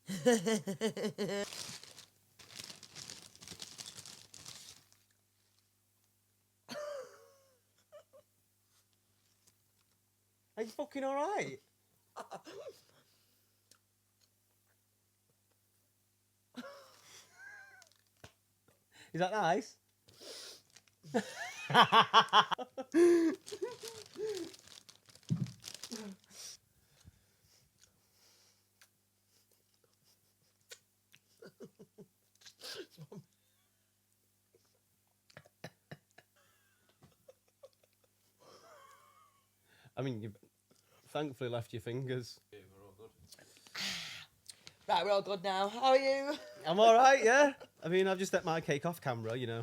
Are you fucking alright? Is that nice? I mean, you thankfully left your fingers. Yeah, we're all good. Right, we're all good now. How are you? I'm alright, yeah. I mean, I've just ate my cake off camera, you know.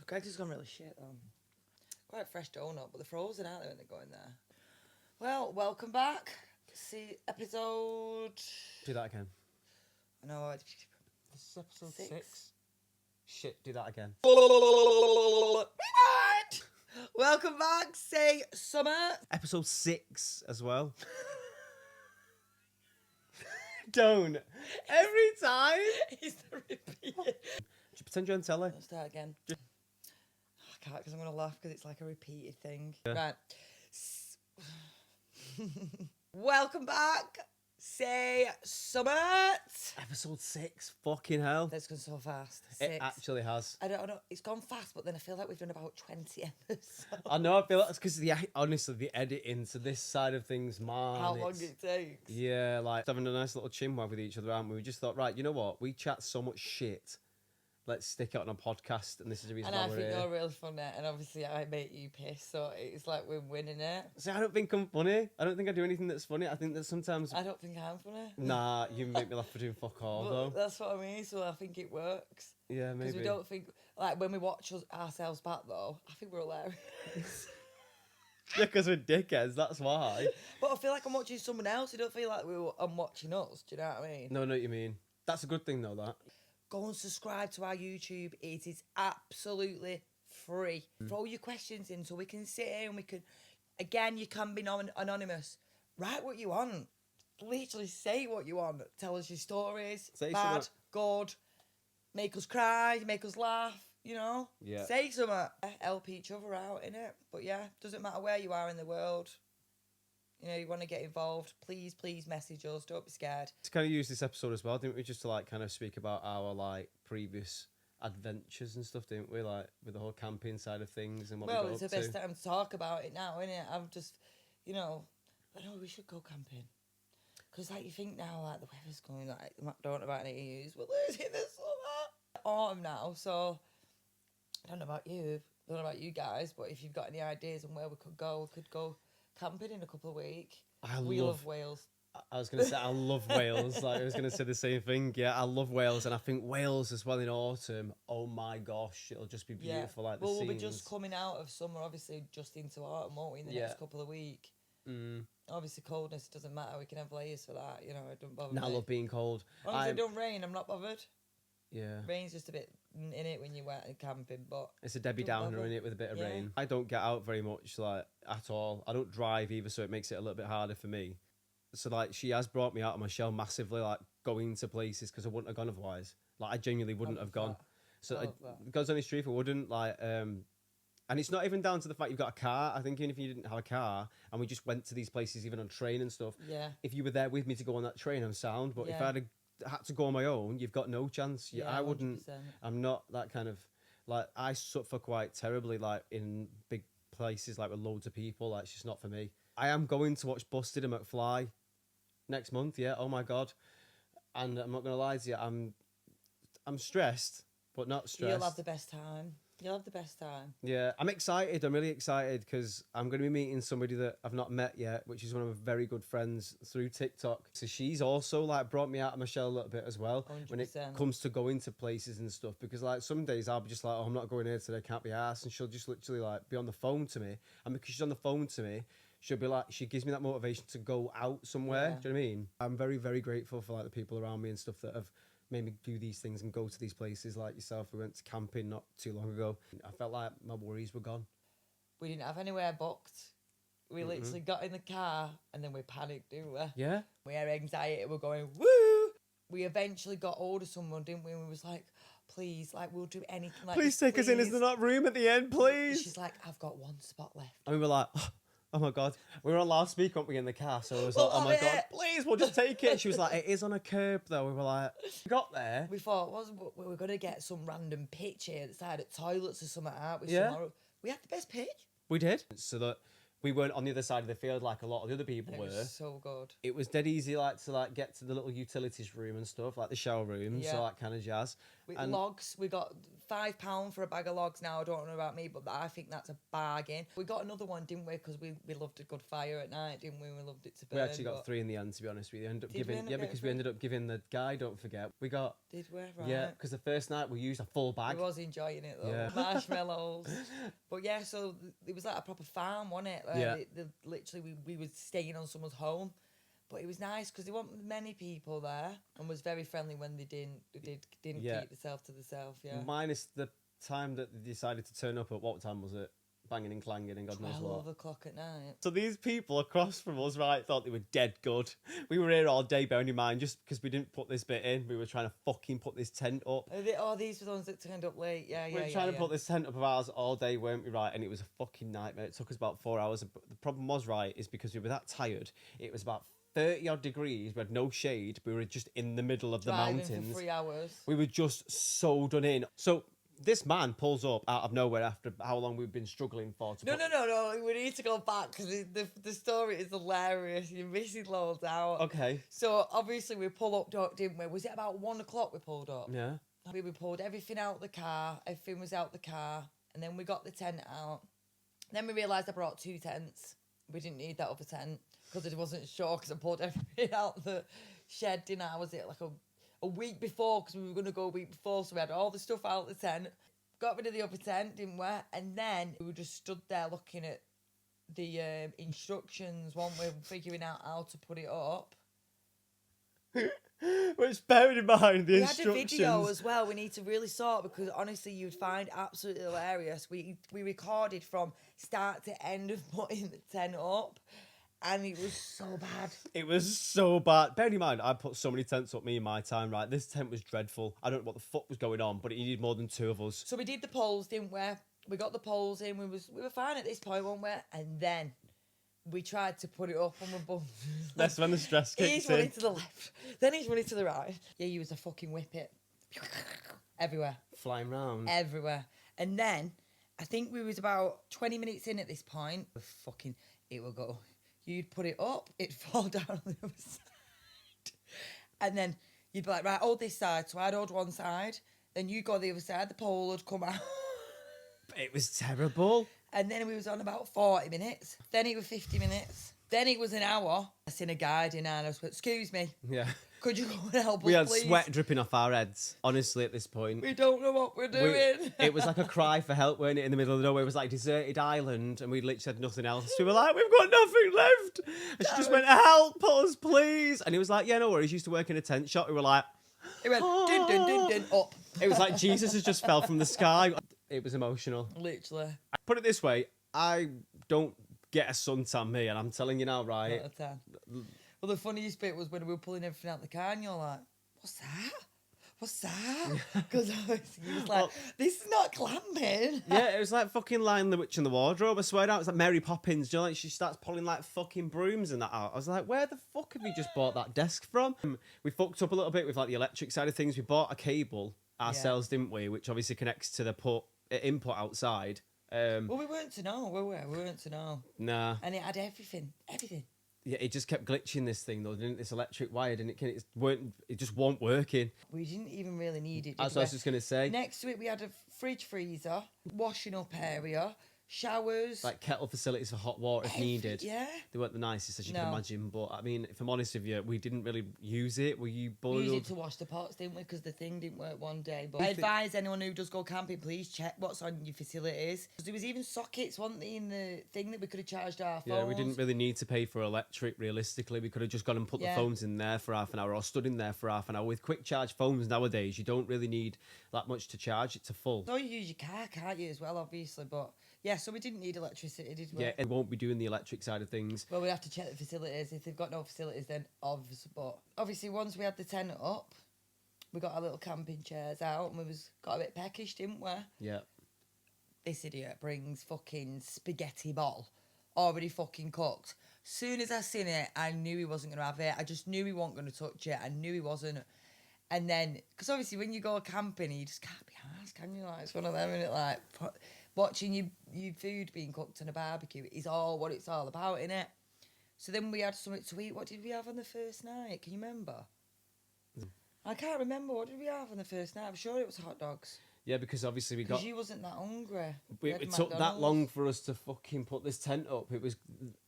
Greg's has gone really shit, though. Quite a fresh donut, but they're frozen, aren't they, when they go in there? Well, welcome back. See, episode... Do that again. I know. This is episode 6. 6. Shit, do that again. Rewind! Welcome back, say summer. Episode 6 as well. Don't. Every time. He's the repeat. Pretend you're on telly. Let's start again. I can't because I'm going to laugh because it's like a repeated thing. Yeah. Right. Welcome back. Say Summit. Episode 6. Fucking hell. That's gone so fast. It 6. actually has. I don't know. It's gone fast, but then I feel like we've done about 20 episodes. I know, I feel like it's because honestly, the editing to this side of things, man. How long it takes. Yeah, like having a nice little chinwag with each other, aren't we? We just thought, right, you know what? We chat so much shit. Let's stick it on a podcast, and this is the reason And why I we're think here. you're really funny, and obviously I make you piss, so it's like we're winning it. See, I don't think I'm funny. I don't think I do anything that's funny. I think that sometimes... I don't think I'm funny. Nah, you make me laugh for doing fuck all, But though. that's what I mean, so I think it works. Yeah, Because maybe. we don't think, like, when we watch ourselves back, though, I think we're hilarious. Yeah, because we're dickheads, that's why. But I feel like I'm watching someone else. I don't feel like I'm watching us. Do you know what I mean? No, I know what you mean. That's a good thing, though, that. Go and subscribe to our YouTube. It is absolutely free. Throw your questions in so we can sit here and we can... Again, you can be anonymous. Write what you want. Literally say what you want. Tell us your stories. Say bad, something. good. Make us cry. Make us laugh. You know? Yeah. Say something. Help each other out, innit? But yeah, doesn't matter where you are in the world. You know, you want to get involved, please message us. Don't be scared. To kind of use this episode as well, didn't we? Just to like kind of speak about our like previous adventures and stuff, didn't we? Like with the whole camping side of things and what we got It's up the best to. time to talk about it now, isn't it? I'm just, you know, I know we should go camping. Because, like, you think now, like, the weather's going, like, don't know about any use. We're losing the summer. Autumn now, so I don't know about you. Don't know about you guys, but if you've got any ideas on where we could go camping in a couple of weeks. We love Wales. I was going to say, I love Wales. Like, I was going to say the same thing. Yeah, I love Wales. And I think Wales as well in autumn, oh my gosh, it'll just be beautiful. Like, the we'll be scenes. just coming out of summer, obviously, just into autumn, won't we, in the next couple of weeks? Obviously, coldness doesn't matter. We can have layers for that. You know, it don't bother me. I love being cold. As long as it don't rain, I'm not bothered. Yeah. Rain's just a bit in it when you're wet and camping, but... It's a Debbie Don't Downer bother. in it with a bit of Yeah. rain. I don't get out very much, like, at all. I don't drive either, so it makes it a little bit harder for me. So, like, she has brought me out of my shell massively, like, going to places, because I wouldn't have gone otherwise. Like, I genuinely wouldn't have gone. So, God's honest truth, I wouldn't, like, and it's not even down to the fact you've got a car. I think even if you didn't have a car, and we just went to these places, even on train and stuff, Yeah. if you were there with me to go on that train, I'm sound. But if I had to go on my own, you've got no chance. Yeah, I wouldn't. 100%. I'm not that kind of, like, I suffer quite terribly, like, in big places, like, with loads of people. Like, it's just not for me. I am going to watch Busted and McFly next month, yeah. Oh my God. And I'm not going to lie to you, I'm stressed, but not stressed. You'll have the best time. You'll have the best time. Yeah, I'm excited. I'm really excited because I'm going to be meeting somebody that I've not met yet, which is one of my very good friends through TikTok. So she's also like brought me out of my shell a little bit as well 100%. when it comes to going to places and stuff. Because like some days I'll be just like, oh, I'm not going here today, can't be arsed. And she'll just literally like be on the phone to me. And because she's on the phone to me, she'll be like, she gives me that motivation to go out somewhere. Yeah. Do you know what I mean? I'm very, very grateful for like the people around me and stuff that have made me do these things and go to these places like yourself. We went to camping not too long ago. I felt like my worries were gone. We didn't have anywhere booked. We literally got in the car and then we panicked, didn't we? Yeah. We had anxiety. We're going, woo! We eventually got hold of someone, didn't we? And we was like, please, like, we'll do anything. Like, Please take us in. Is there not room at the end, please? She's like, I've got one spot left. And we were like, oh my God. We were on loudspeaker, weren't we, in the car? So I was We'll like, oh have my it. God, please, we'll just take it. She was like, it is on a curb, though. We were like, we got there. We thought, we were going to get some random pitch here at the side of toilets or something, aren't we? Yeah. Somewhere. We had the best pitch. We did. So that we weren't on the other side of the field like a lot of the other people And were. it was so good. It was dead easy, like, to like get to the little utilities room and stuff, like the shower rooms, so that kind of jazz. With And logs, we got £5 for a bag of logs now. I don't know about me, but I think that's a bargain. We got another one, didn't we? Because we loved a good fire at night, didn't we? We loved it to burn. we actually got 3 in the end, to be honest with you. Ended up Did we giving, end up yeah, getting because 3? we ended up giving the guy, don't forget, we got, Did we? Right. yeah, because the first night we used a full bag. I was enjoying it though. Yeah. Marshmallows. But yeah, so it was like a proper farm, wasn't it? Like, Yeah. Literally, we were staying on someone's home. But it was nice because there weren't many people there and was very friendly when they didn't Yeah. keep themselves to themselves, yeah. Minus the time that they decided to turn up at, what time was it? Banging and clanging and God knows 12 what. o'clock at night. So these people across from us, right, thought they were dead good. We were here all day, bearing in mind, just because we didn't put this bit in, we were trying to fucking put this tent up. These were the ones that turned up late, yeah, We were yeah. trying to put this tent up of ours all day, weren't we, right? And it was a fucking nightmare. It took us about 4 hours. But the problem was, right, is because we were that tired. It was about 30 odd degrees. We had no shade. We were just in the middle of the Driving mountains. for 3 hours. We were just so done in. So this man pulls up out of nowhere after how long we've been struggling for. To No. We need to go back because the story is hilarious. You're missing loads out. Okay. So obviously we pull up, didn't we? Was it about 1 o'clock we pulled up? Yeah. We pulled everything out the car. Everything was out the car, and then we got the tent out. Then we realised I brought 2 tents. We didn't need that other tent because I wasn't sure because I pulled everything out the shed. Didn't I? Was it like a week before because we were going to go a week before, so we had all the stuff out the tent. Got rid of the other tent, didn't we? And then we just stood there looking at the instructions, weren't we, figuring out how to put it up. Which, bearing in mind the We instructions. had a video as well. We need to really sort because honestly, you'd find absolutely hilarious. We recorded from start to end of putting the tent up, and it was so bad. It was so bad. Bearing in mind, I put so many tents up me in my time, right? This tent was dreadful. I don't know what the fuck was going on, but it needed more than 2 of us. So we did the poles, didn't we? We got the poles in. We were fine at this point, weren't we? And then we tried to put it up on the bum. That's when the stress He's kicks running in. to the left. Then he's running to the right. Yeah, he was a fucking whippet. Everywhere. Flying round. Everywhere. And then, I think we was about 20 minutes in at this point. It will go. You'd put it up, it'd fall down on the other side. And then you'd be like, right, hold this side. So I'd hold one side. Then you go the other side, the pole would come out. It was terrible. And then we was on about 40 minutes. Then it was 50 minutes. Then it was an hour. I seen a guide in and I was like, excuse me, Yeah. could you go and help us, We had please? sweat dripping off our heads, honestly, at this point. We don't know what we're doing. It was like a cry for help, weren't it, in the middle of nowhere. It was like a deserted island, and we literally had nothing else. We were like, we've got nothing left. And she just went, help us, please. And he was like, yeah, no worries. He used to work in a tent shop. We were like, It went dun dun dun dun up. it was like Jesus has just fell from the sky. It was emotional. Literally. Put it this way, I don't get a suntan, me, and I'm telling you now, right? Not a 10. Well, the funniest bit was when we were pulling everything out the car and you're like, what's that? What's that? Because he was like, this is not clamping. Yeah, it was like fucking Lion the Witch in the Wardrobe. I swear down, it's like Mary Poppins. You know, like she starts pulling like fucking brooms and that out. I was like, where the fuck have you just bought that desk from? We fucked up a little bit with like the electric side of things. We bought a cable ourselves, didn't we? Which obviously connects to the input outside. Well, we weren't to know, were we? We weren't to know. Nah. And it had everything. Everything. Yeah, it just kept glitching this thing though, didn't it? This electric wire, didn't it? It just weren't working. We didn't even really need it. That's what I was just going to say. Next to it, we had a fridge freezer, washing up area, showers. Like kettle facilities for hot water if needed. Yeah. They weren't the nicest, as you can No. imagine. But I mean, if I'm honest with you, we didn't really use it. Were you We used boiled? it to wash the pots, didn't we? Because the thing didn't work one day. But I advise anyone who does go camping, please check what's on your facilities. Because there was even sockets, wasn't there, in the thing that we could have charged our phones. Yeah, we didn't really need to pay for electric, realistically. We could have just gone and put the Yeah. phones in there for half an hour or stood in there for half an hour. With quick charge phones nowadays, you don't really need that much to charge it to full. No, you use your car, can't you, as well, obviously. But Yeah, so we didn't need electricity, did we? Yeah, and won't be doing the electric side of things. Well, we have to check the facilities. If they've got no facilities, then obviously. But obviously, once we had the tent up, we got our little camping chairs out, and got a bit peckish, didn't we? Yeah. This idiot brings fucking spaghetti ball, already fucking cooked. Soon as I seen it, I knew he wasn't gonna have it. I just knew he wasn't gonna touch it. I knew he wasn't. And then, because obviously when you go camping, you just can't be arsed, can you? Like, it's one of them, innit? Like, watching your food being cooked on a barbecue is all what it's all about, innit? So then we had something to eat. What did we have on the first night? Can you remember? I can't remember. What did we have on the first night? I'm sure it was hot dogs. Yeah, because obviously we got... Because you wasn't that hungry. It took that long for us to fucking put this tent up. It was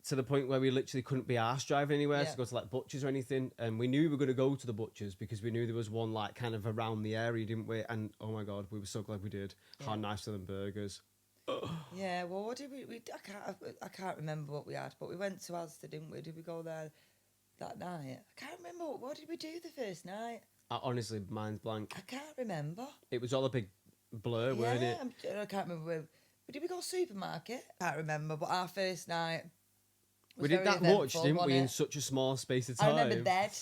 to the point where we literally couldn't be arse driving anywhere to go to like butchers or anything. And we knew we were going to go to the butchers because we knew there was one like kind of around the area, didn't we? And oh my God, we were so glad we did. How nice are them burgers. Yeah, well, what did we I can't remember what we had, but we went to Asda, didn't we? Did we go there that night? I can't remember. What did we do the first night? Honestly, mine's blank. I can't remember. It was all a big blur, weren't it? I can't remember where. Did we go supermarket? Can't remember, but our first night we did that much, didn't we, in such a small space of time? I remember bed.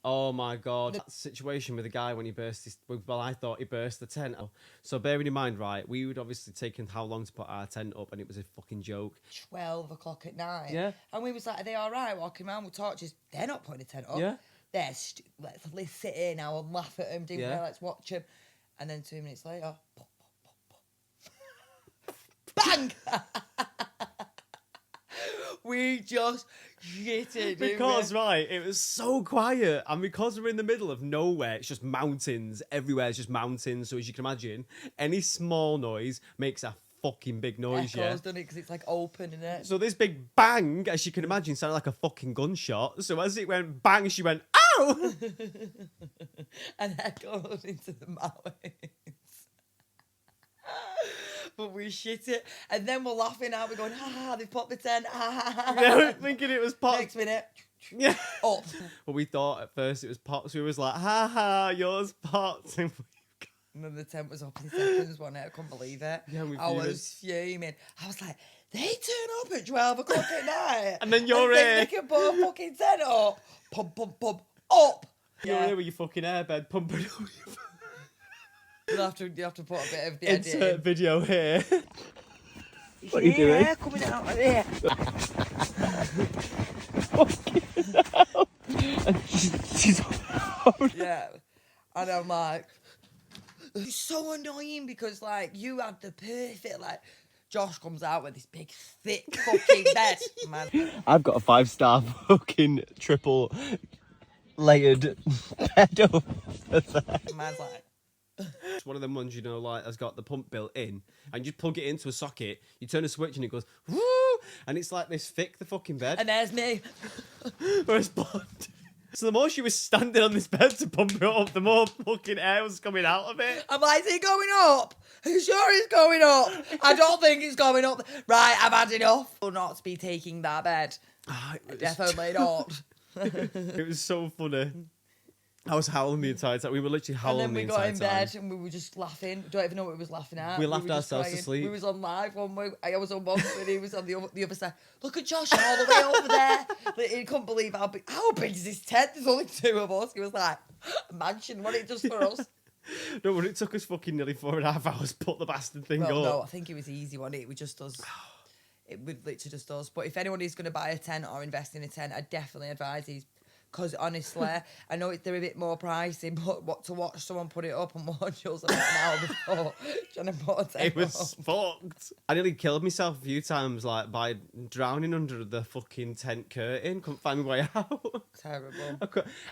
Oh my God, that situation with the guy when he burst his... Well, I thought he burst the tent. So bearing in mind, right, we would obviously taken how long to put our tent up, and it was a fucking joke. 12 o'clock at night. Yeah. And we was like, are they all right walking around with torches? They're not putting a tent up. Yeah. Let's sit here now and laugh at them, didn't we? Let's watch them. And then 2 minutes later, pop, pop, pop, bang! We just shitted. Because, right, it was so quiet. And because we're in the middle of nowhere, it's just mountains. Everywhere it's just mountains. So as you can imagine, any small noise makes a fucking big noise, Echoes, doesn't it? Because it's like open, isn't it? So this big bang, as you can imagine, sounded like a fucking gunshot. So as it went bang, she went, ow! And echoed into the mountains. But we shit it, and then we're laughing out. We're going, ha ha! They popped the tent. Ha ha ha! Yeah, we're thinking it was pops. Next minute, yeah, up. But we thought at first it was pops. We was like, ha ha, yours pops. And then the tent was up in seconds, wasn't it? I couldn't believe it. Yeah, I was fuming. I was like, they turn up at 12 o'clock at night, and then you're here. They can put a fucking tent up. Pump, pump, pump, up. You're here with your fucking airbed pumping up. You have to put a bit of the Insert edit in. video here. What are you doing? Coming out of here. She's Yeah. And I'm like, it's so annoying because, like, you had the perfect, like, Josh comes out with this big, thick fucking bed, man. I've got a 5-star fucking triple layered bed over there. Man's like, It's one of them ones, you know, like, has got the pump built in, and you plug it into a socket, you turn a switch and it goes, woo! And it's like this thick, the fucking bed. and there's me. Whereas Bond. So the more she was standing on this bed to pump it up, the more fucking air was coming out of it. I'm like, is it going up? Are you sure it's going up? I don't think it's going up. Right, I've had enough. Will not be taking that bed. Definitely not. It was so funny. I was howling the entire time. We were literally howling And then we the got entire in time. bed and we were just laughing. Don't even know what we was laughing at. We laughed were just ourselves to crying. sleep. We was on live one way. I was on one and he was on the other side. Look at Josh all the way over there. Like, he couldn't believe how big is this tent? There's only 2 of us. He was like, a mansion, wasn't it, just for us? No, but it took us fucking nearly 4.5 hours to put the bastard thing Well, up. no, I think it was easy, wasn't it? It was just us. It would literally just us. But if anyone is going to buy a tent or invest in a tent, I definitely advise these. Because honestly, I know they're a bit more pricey, but what to watch someone put it up and watch us about an hour before trying to put a tent It was fucked. I nearly killed myself a few times, like, by drowning under the fucking tent curtain. Couldn't find my way out. Terrible.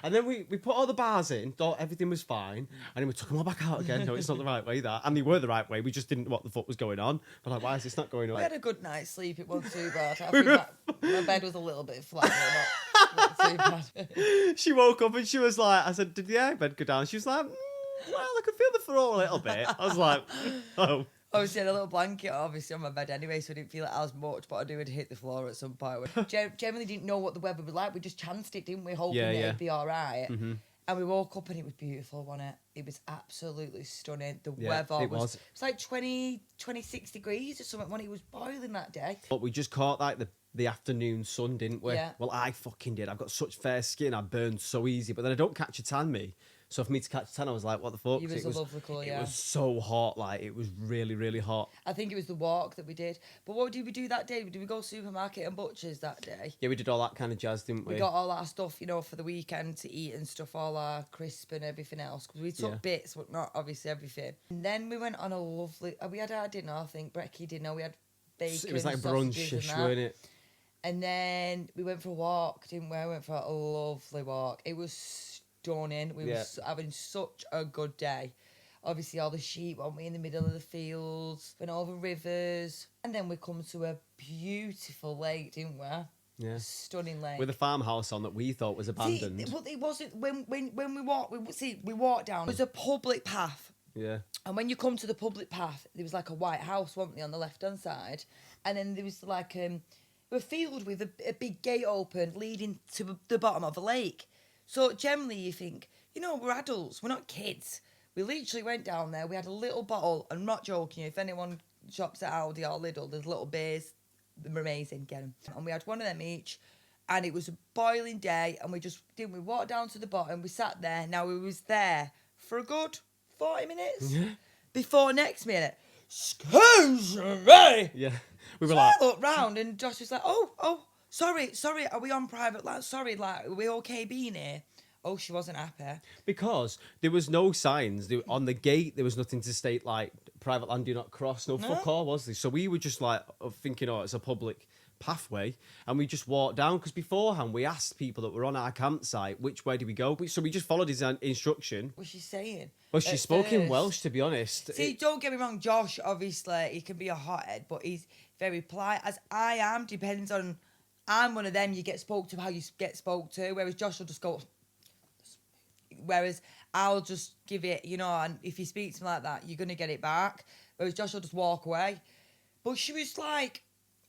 And then we put all the bars in, thought everything was fine, and then we took them all back out again. No, it's not the right way, that. And they were the right way, we just didn't know what the fuck was going on. We're like, why is this not going on? We had a good night's sleep, it wasn't too bad. I think my bed was a little bit flat, but not too bad. She woke up and she was like, I said, did the airbed go down? She was like, well, I could feel the floor a little bit. I was like, oh. Obviously, I had a little blanket, obviously, on my bed anyway, so I didn't feel it as much, but I knew I'd hit the floor at some point. Generally didn't know what the weather was like. We just chanced it, didn't we? Hoping Yeah. it'd be all right. Mm-hmm. And we woke up and it was beautiful, wasn't it? It was absolutely stunning. The Yeah, weather it was. It was like 26 degrees or something when it was boiling that day. But we just caught like the afternoon sun, didn't we? Yeah. Well, I fucking did. I've got such fair skin. I burned so easy, but then I don't catch a tan, me. So for me to catch a tan, I was like, what the fuck? It was a lovely colour, It yeah. was so hot. Like, it was really, really hot. I think it was the walk that we did. But what did we do that day? Did we go supermarket and butchers that day? Yeah, we did all that kind of jazz, didn't we? We got all our stuff, you know, for the weekend to eat and stuff, all our crisp and everything else. Because we took bits, but not obviously everything. And then we went on a lovely... we had our dinner, I think, brekkie dinner. We had bacon, It was like sausages brunch-ish, and that. wasn't it? And then we went for a walk, didn't we? We went for a lovely walk. It was stunning. We were having such a good day. Obviously, all the sheep, weren't we, in the middle of the fields, went over rivers. And then we come to a beautiful lake, didn't we? Yeah. A stunning lake. With a farmhouse on that we thought was abandoned. See, but it wasn't, when we walked, we walked down, it was a public path. Yeah. And when you come to the public path, there was like a white house, wasn't there, on the left-hand side. And then there was like a field with a big gate open leading to the bottom of a lake. So generally you think, you know, we're adults, we're not kids. We literally went down there, we had a little bottle, I'm not joking you, if anyone shops at Aldi or Lidl, there's little beers, they're amazing, get them. And we had one of them each, and it was a boiling day, and we walked down to the bottom, we sat there, now we was there for a good 40 minutes, before next minute, excuse me! Yeah. We were So like... I looked round and Josh was like, oh, sorry, are we on private land? Sorry, like, are we okay being here? Oh, she wasn't happy. Because there was no signs. On the gate, there was nothing to state, like, private land, do not cross. No fuck all, was there? So we were just, like, thinking, it's a public pathway. And we just walked down, because beforehand, we asked people that were on our campsite, which way do we go? So we just followed his instruction. What's she saying? Well, she spoke in Welsh, to be honest. See, don't get me wrong, Josh, obviously, he can be a hothead, but he's very polite, as I am. Depends on, I'm one of them, you get spoke to how you get spoke to, whereas Josh will just go... Whereas I'll just give it, you know, and if you speak to me like that, you're going to get it back. Whereas Josh will just walk away. But she was like,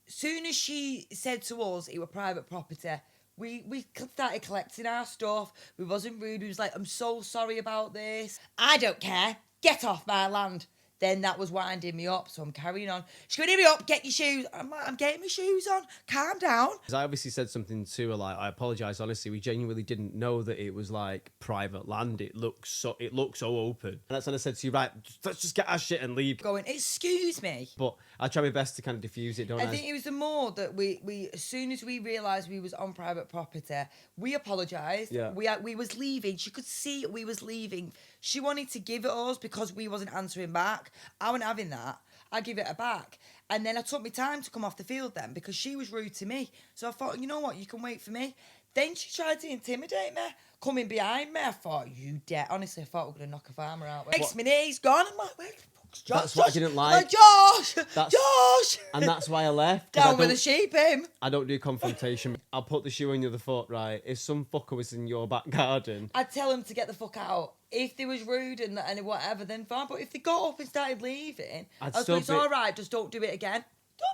soon as she said to us it was private property, we started collecting our stuff. We wasn't rude. We was like, I'm so sorry about this. I don't care. Get off my land. Then that was winding me up, so I'm carrying on. She's going, hurry up, get your shoes. I'm like, I'm getting my shoes on. Calm down. I obviously said something to her, like, I apologise, honestly, we genuinely didn't know that it was, like, private land. It looked so open. And that's when I said to you, right, let's just get our shit and leave. Going, excuse me. But I try my best to kind of diffuse it, don't I? I think it was the more that we as soon as we realised we was on private property, we apologised. Yeah. We was leaving. She could see we was leaving. She wanted to give it us because we wasn't answering back. I wasn't having that. I give it her back. And then I took my time to come off the field then because she was rude to me. So I thought, you know what, you can wait for me. Then she tried to intimidate me, coming behind me. I thought, you dead. Honestly, I thought we were going to knock a farmer out. Next minute, he's gone. I'm like, where the fuck's Josh? That's what I didn't like. Josh! And that's why I left. Down with the sheep, him. I don't do confrontation. I'll put the shoe on the other foot, right? If some fucker was in your back garden... I'd tell him to get the fuck out. If they was rude and whatever, then fine. But if they got up and started leaving, I was like, it's all right, just don't do it again. Done.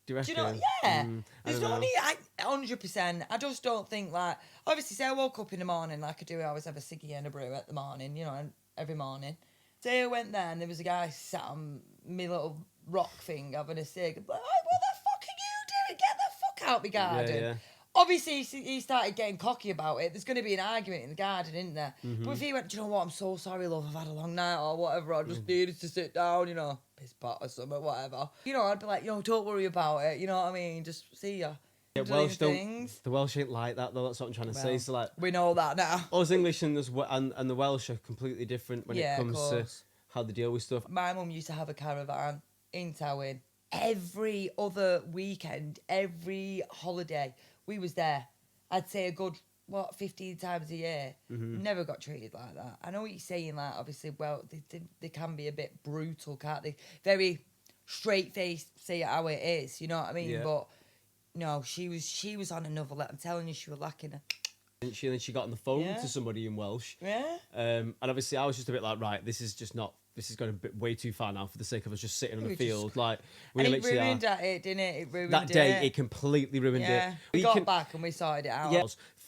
Do you reckon? Do you know? Yeah. There's don't no know. need. 100%. I just don't think, like, obviously, say I woke up in the morning like I do. I always have a ciggy and a brew at the morning, you know, every morning. Say I went there and there was a guy sat on my little rock thing having a cig. I'm like, oh, what the fuck are you doing? Get the fuck out of my garden. Yeah. Obviously, he started getting cocky about it. There's going to be an argument in the garden, isn't there? But if he went, do you know what, I'm so sorry, love, I've had a long night or whatever, I just needed to sit down, you know, piss pot or something, whatever. You know, I'd be like, don't worry about it, you know what I mean? Just see ya. Yeah, Welsh the Welsh ain't like that, though, that's what I'm trying to say. So, like, we know that now. us English and the Welsh are completely different when it comes to how they deal with stuff. My mum used to have a caravan in Towin. Every other weekend, every holiday, we was there. I'd say a good, 15 times a year. Never got treated like that. I know what you're saying, like, obviously, well, they can be a bit brutal, can't they? Very straight-faced, say it how it is, you know what I mean? Yeah. But, no, she was on another level. I'm telling you, she was lacking. And then she got on the phone to somebody in Welsh. Yeah. And obviously I was just a bit like, right, this is going a bit way too far now for the sake of us just sitting on the field. Like, we And literally it ruined it, didn't it? It ruined that day, it completely ruined it. We got back and we sorted it out. Yeah,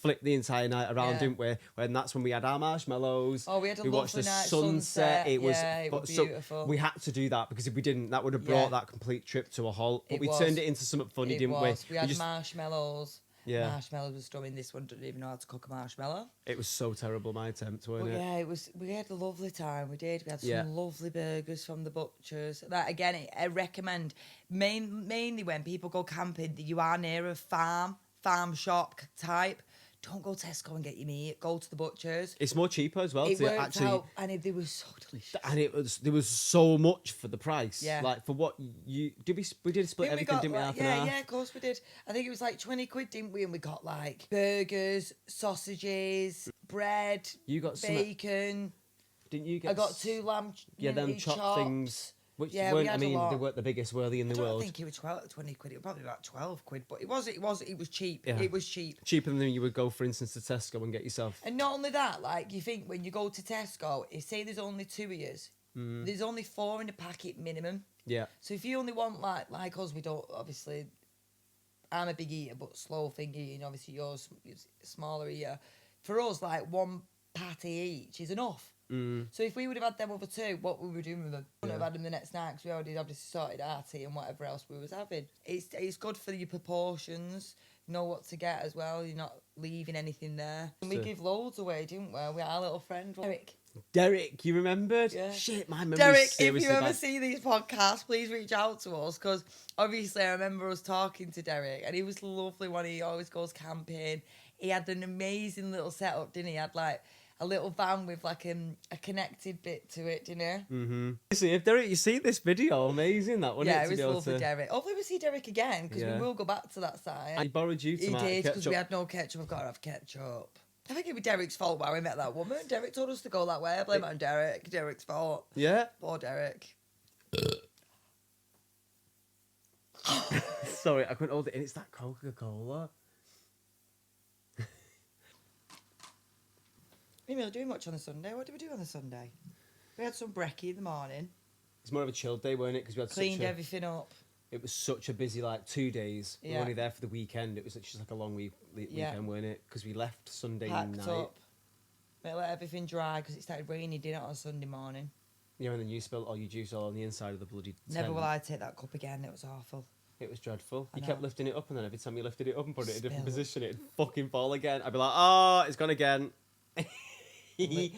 flipped the entire night around, Yeah. didn't we? And that's when we had our marshmallows. Oh, we had a watched the lovely night, sunset. It was, yeah, it was so beautiful. we had to do that because if we didn't, that would have brought Yeah. that complete trip to a halt. But It we was. turned it into something funny, It didn't was. we? We had just, marshmallows. Yeah. Marshmallows was stunning. This one didn't even know how to cook a marshmallow. It was so terrible, my attempt, But wasn't it? yeah, it was. We had a lovely time. We did. We had some Yeah. lovely burgers from the butchers. That again, I recommend mainly when people go camping that you are near a farm shop type. Don't go Tesco and get your meat. Go to the butchers. It's more cheaper as well It to worked actually. out, and they were so delicious. And there was so much for the price. Yeah. Like for what we did split everything, didn't we? Like, Half and half. yeah, of course we did. I think it was like 20 quid, didn't we? And we got like burgers, sausages, bread, You got some. bacon. Didn't you get? I got 2 lamb. Yeah, them unity chopped chops. things. Which Yeah, we weren't. I had a mean, they lot. weren't the biggest, were they, in the I don't world? think it was 20 quid. It was probably about 12 quid, but it was cheap. Yeah. It was cheap. Cheaper than you would go, for instance, to Tesco and get yourself. And not only that, like you think when you go to Tesco, if say there's only 2 of yous, there's only 4 in a packet minimum. Yeah. So if you only want like us, we don't obviously. I'm a big eater, but slow thingy, and obviously yours is smaller eater. For us, like 1 patty each is enough. So if we would have had them over 2, what we were doing with them? We wouldn't have had them the next night because we already obviously sorted our tea and whatever else we was having. It's good for your proportions. Know what to get as well. You're not leaving anything there. And we So- give loads away, didn't we? We had our little friend Derek, you remembered? Yeah. Shit, my memory's Derek, if seriously you ever bad. see these podcasts, please reach out to us because obviously I remember us talking to Derek and he was lovely when he always goes camping. He had an amazing little setup, didn't he? He had like a little van with like a connected bit to it, didn't he? Mm-hmm. See, if Derek, you see this video, amazing that, wouldn't Yeah, it? it To was be able lovely, to... Derek. Hopefully we see Derek again because Yeah. we will go back to that side. I borrowed you He tomato did because ketchup. we had no ketchup. I've got to have ketchup. I think it'd be Derek's fault why we met that woman. Derek told us to go that way. I blame it on Derek. Derek's fault. Yeah? Poor Derek. Sorry, I couldn't hold it in. It's that Coca-Cola. We were doing much on the Sunday. What did we do on the Sunday? We had some brekkie in the morning. It's more of a chill day, weren't it? Because we had Cleaned such a... everything up. It was such a busy, 2 days. We Yeah. were only there for the weekend. It was just like a long Yeah. weekend, weren't it? Because we left Sunday Packed night. up. We let everything dry because it started raining, didn't it, on Sunday morning. Yeah, and then you spilled all your juice all on the inside of the bloody Never tent. will I take that cup again. It was awful. It was dreadful. I You kept know. lifting it up, and then every time you lifted it up and put it in a different Spill. position, it'd fucking fall again. I'd be like, oh, it's gone again. Literally.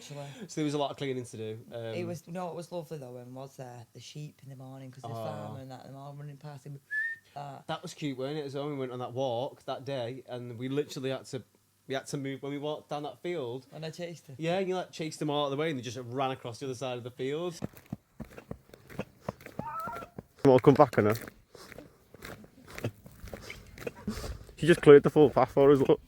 So there was a lot of cleaning to do. It was, you know what was lovely though when was there? The sheep in the morning because the Oh. farmer and that, them all running past him. That was cute, weren't it? As well, we went on that walk that day, and we literally had to move when we walked down that field. And I chased it. Yeah, and you chased them all out of the way, and they just ran across the other side of the field. I'll come back on her. She just cleared the full path for us. Look.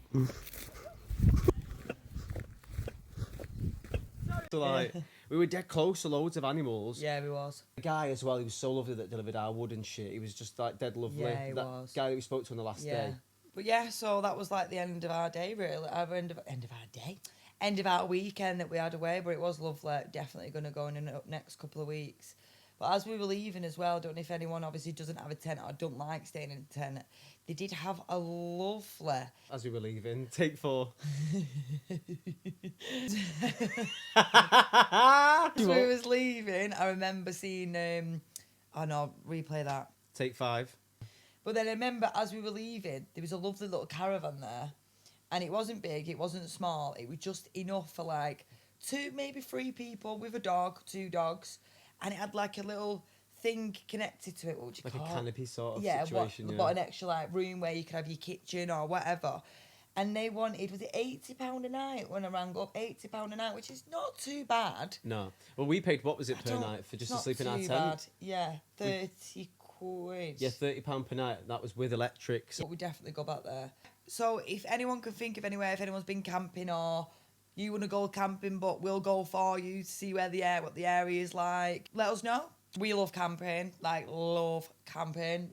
So we were dead close to loads of animals. Yeah, he was. The guy as well, he was so lovely that delivered our wood and shit. He was just dead lovely. Yeah, he that was. guy that we spoke to on the last Yeah. day. But yeah, so that was like the end of our day, really. End of our weekend that we had away, but it was lovely. Definitely going to go in the next couple of weeks. But as we were leaving as well, don't know if anyone obviously doesn't have a tent or don't like staying in a tent. They did have a lovely. As we were leaving, take 4. As we was leaving, I remember seeing. Oh no, replay that. Take 5. But then I remember as we were leaving, there was a lovely little caravan there. And it wasn't big, it wasn't small. It was just enough for 2, maybe 3 people with a dog, 2 dogs. And it had a little thing connected to it. What would you Like call a it? canopy sort of Yeah, situation. but an extra room where you could have your kitchen or whatever. And they wanted, was it £80 a night when I rang up? £80 a night, which is not too bad. No. Well, we paid, what was it I per don't- night for just it's to sleep in not our too tent? bad. Yeah, 30 quid. Yeah, £30 per night. That was with electric. So But we definitely go back there. So if anyone can think of anywhere, if anyone's been camping or you want to go camping, but we'll go for you to see what the area is like, let us know. We love camping, love camping.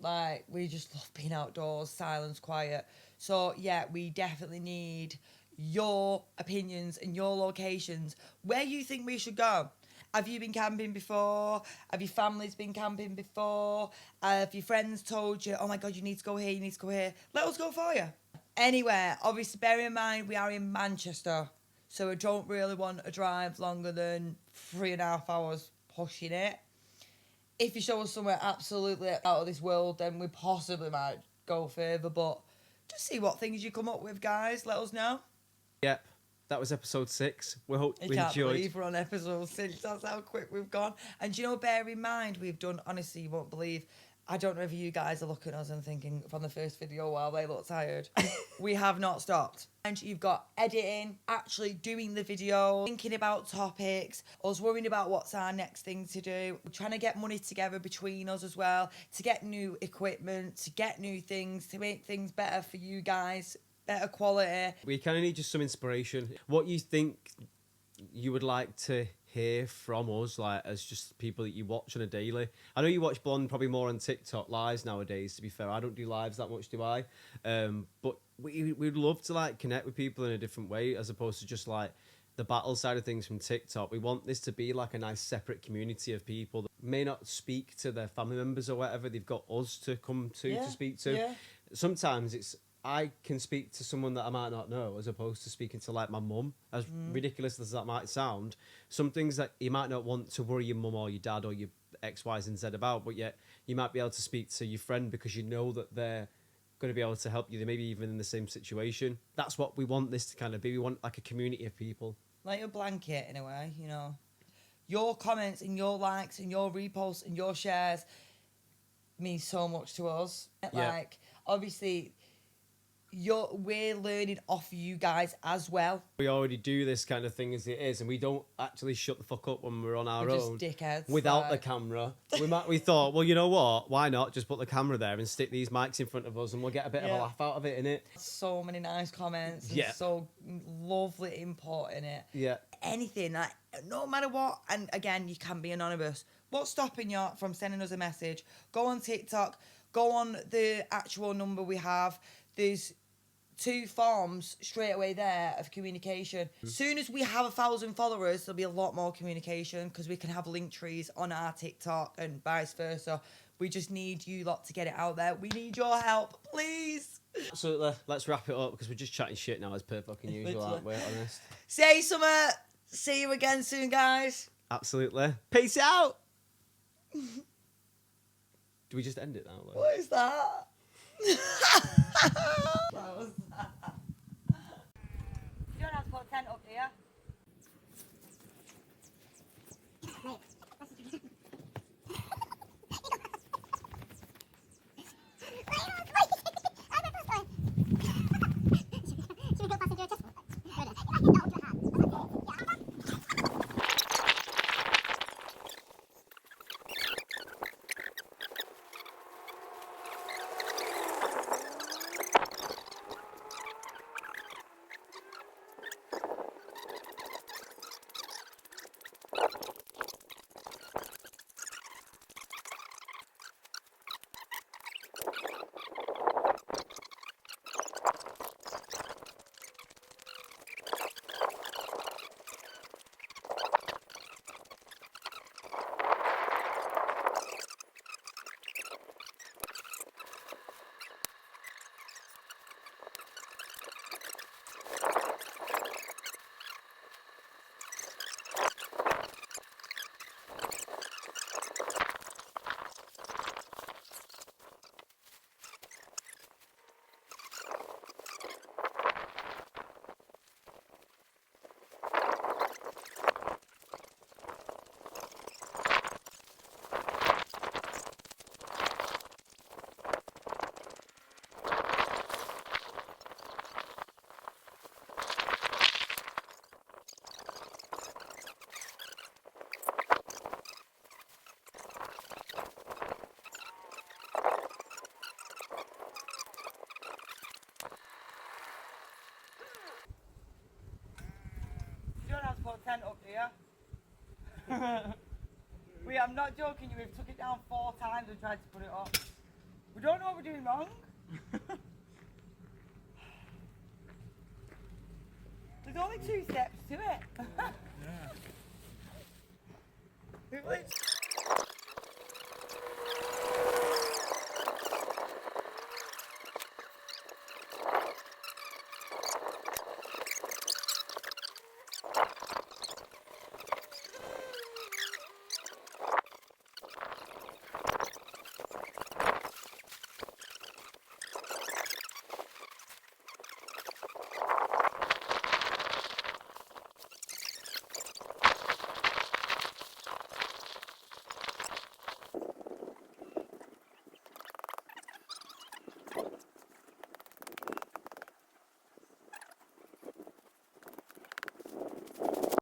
We just love being outdoors, silence, quiet. So yeah, we definitely need your opinions and your locations where you think we should go. Have you been camping before? Have your families been camping before? Have your friends told you, oh my God, you need to go here, you need to go here? Let us go for you. Anywhere. Obviously, bear in mind we are in Manchester, so I don't really want to drive longer than 3.5 hours pushing it. If you show us somewhere absolutely out of this world, then we possibly might go further, but just see what things you come up with, guys. Let us know. Yep. That was episode 6. We hope I we can't enjoyed. believe we're on episode 6. That's how quick we've gone. And you know, bear in mind, we've done, honestly, you won't believe, I don't know if you guys are looking at us and thinking from the first video, wow, they look tired. We have not stopped. And you've got editing, actually doing the video, thinking about topics, us worrying about what's our next thing to do. We're trying to get money together between us as well, to get new equipment, to get new things, to make things better for you guys. Better quality. We kind of need just some inspiration. What you think you would like to hear from us, like as just people that you watch on a daily? I know you watch Blonde probably more on TikTok lives nowadays. To be fair, I don't do lives that much, do I? But we'd love to like connect with people in a different way, as opposed to just like the battle side of things from TikTok. We want this to be like a nice separate community of people that may not speak to their family members or whatever. They've got us to come to speak to. Yeah. Sometimes I can speak to someone that I might not know, as opposed to speaking to like my mum. As ridiculous as that might sound, some things that you might not want to worry your mum or your dad or your X, Y, and Z about, but yet you might be able to speak to your friend because you know that they're going to be able to help you. They may be even in the same situation. That's what we want this to kind of be. We want like a community of people. Like a blanket in a way, you know. Your comments and your likes and your reposts and your shares mean so much to us. Yeah. Like, obviously, we're learning off you guys as well. We already do this kind of thing as it is, and we don't actually shut the fuck up when we're on our We're own. just dickheads. Without the like- camera. We thought, well, you know what? Why not just put the camera there and stick these mics in front of us and we'll get a bit of a Yeah. laugh out of it, innit? So many nice comments. And Yeah. so lovely input in it. Yeah. Anything, like, no matter what. And again, you can be anonymous. What's stopping you from sending us a message? Go on TikTok. Go on the actual number we have. There's 2 forms straight away there of communication. Soon as we have 1,000 followers, there'll be a lot more communication because we can have link trees on our TikTok and vice versa. We just need you lot to get it out there. We need your help, please. So let's wrap it up because we're just chatting shit now as per fucking usual, aren't we? Honest. Say something. See you again soon, guys. Absolutely. Peace out. Do we just end it now? Like? What is that? What was that? You don't have to put a tent up here. You don't have to put a tent up here. I'm not joking you, we've took it down 4 times and tried to put it up. We don't know what we're doing wrong. There's only 2 steps to it. Yeah. It literally